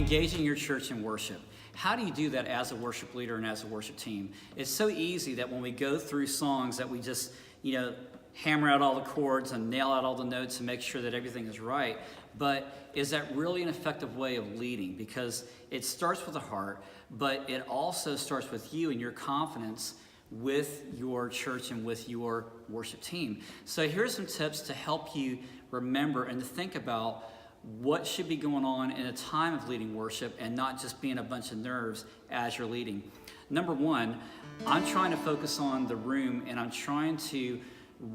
engaging your church in worship. How do you do that as a worship leader and as a worship team? It's so easy that when we go through songs that we just, hammer out all the chords and nail out all the notes and make sure that everything is right. But is that really an effective way of leading? Because it starts with the heart, but it also starts with you and your confidence with your church and with your worship team. So here's some tips to help you remember and to think about what should be going on in a time of leading worship and not just being a bunch of nerves as you're leading. Number one, I'm trying to focus on the room and I'm trying to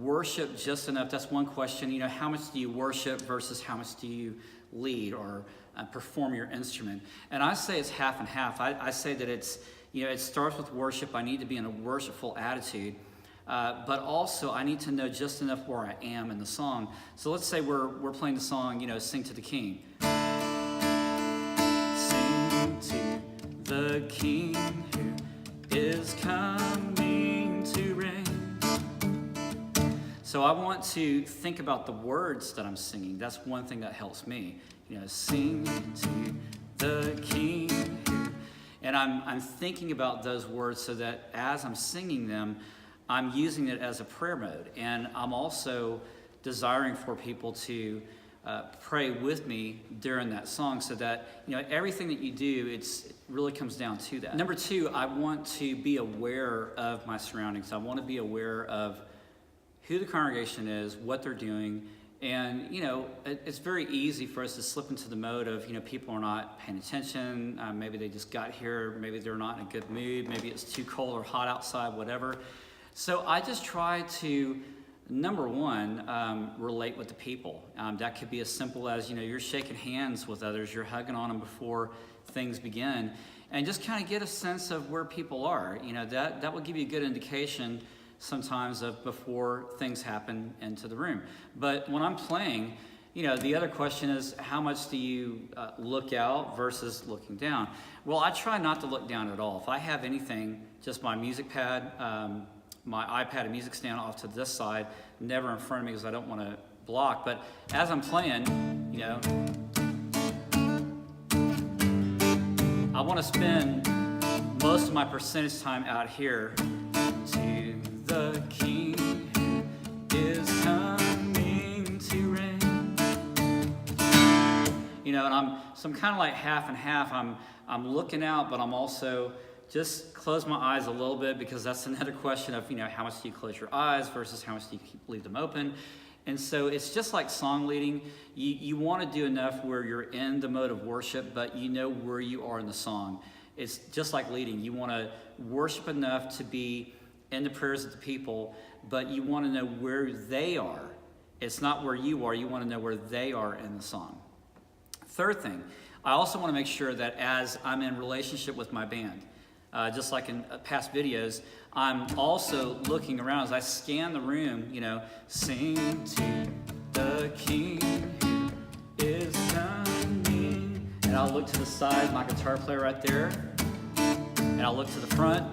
worship just enough. That's one question. How much do you worship versus how much do you lead or perform your instrument? And I say it's half and half. I say that it's, it starts with worship. I need to be in a worshipful attitude. But also I need to know just enough where I am in the song. So let's say we're playing the song, Sing to the King. Sing to the King who is coming to reign. So I want to think about the words that I'm singing. That's one thing that helps me. Sing to the King who, and I'm thinking about those words so that as I'm singing them, I'm using it as a prayer mode, and I'm also desiring for people to pray with me during that song so that, everything that you do, it really comes down to that. Number two, I want to be aware of my surroundings. I want to be aware of who the congregation is, what they're doing, and, it's very easy for us to slip into the mode of, people are not paying attention, maybe they just got here, maybe they're not in a good mood, maybe it's too cold or hot outside, whatever. So I just try to, number one, relate with the people. That could be as simple as, you're shaking hands with others, you're hugging on them before things begin, and just kind of get a sense of where people are. That will give you a good indication sometimes of before things happen into the room. But when I'm playing, the other question is, how much do you look out versus looking down? Well, I try not to look down at all. If I have anything, just my music pad, my iPad and music stand off to this side, never in front of me because I don't want to block. But as I'm playing, I want to spend most of my percentage time out here. To the King who is coming to reign. And I'm kind of like half and half. I'm looking out, but I'm also just close my eyes a little bit, because that's another question of, how much do you close your eyes versus how much do you leave them open? And so it's just like song leading. You want to do enough where you're in the mode of worship, but you know where you are in the song. It's just like leading. You want to worship enough to be in the prayers of the people, but you want to know where they are. It's not where you are. You want to know where they are in the song. Third thing, I also want to make sure that as I'm in relationship with my band, just like in past videos, I'm also looking around as I scan the room, sing to the King who is coming. And I'll look to the side, my guitar player right there, and I'll look to the front.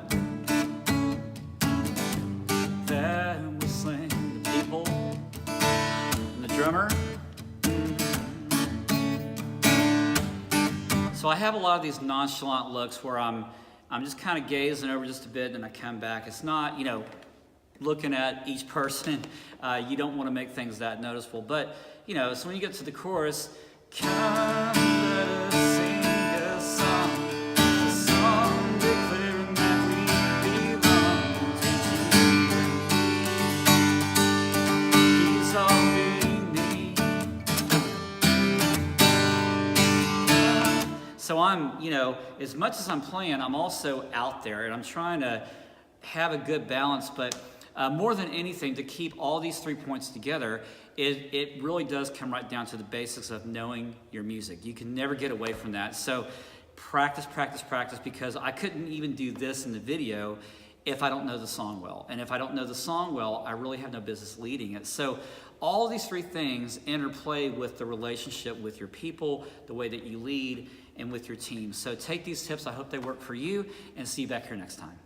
That will sing the people and the drummer. So I have a lot of these nonchalant looks where I'm just kind of gazing over just a bit and I come back. It's not, looking at each person. You don't want to make things that noticeable. But, so when you get to the chorus, come let us sing a song declaring that we belong to Jesus. He's all we need. So I'm, as much as I'm playing, I'm also out there, and I'm trying to have a good balance, but more than anything, to keep all these 3 points together, it really does come right down to the basics of knowing your music. You can never get away from that. So practice, practice, practice, because I couldn't even do this in the video if I don't know the song well. And if I don't know the song well, I really have no business leading it. So all these 3 things interplay with the relationship with your people, the way that you lead, and with your team. So take these tips. I hope they work for you, and see you back here next time.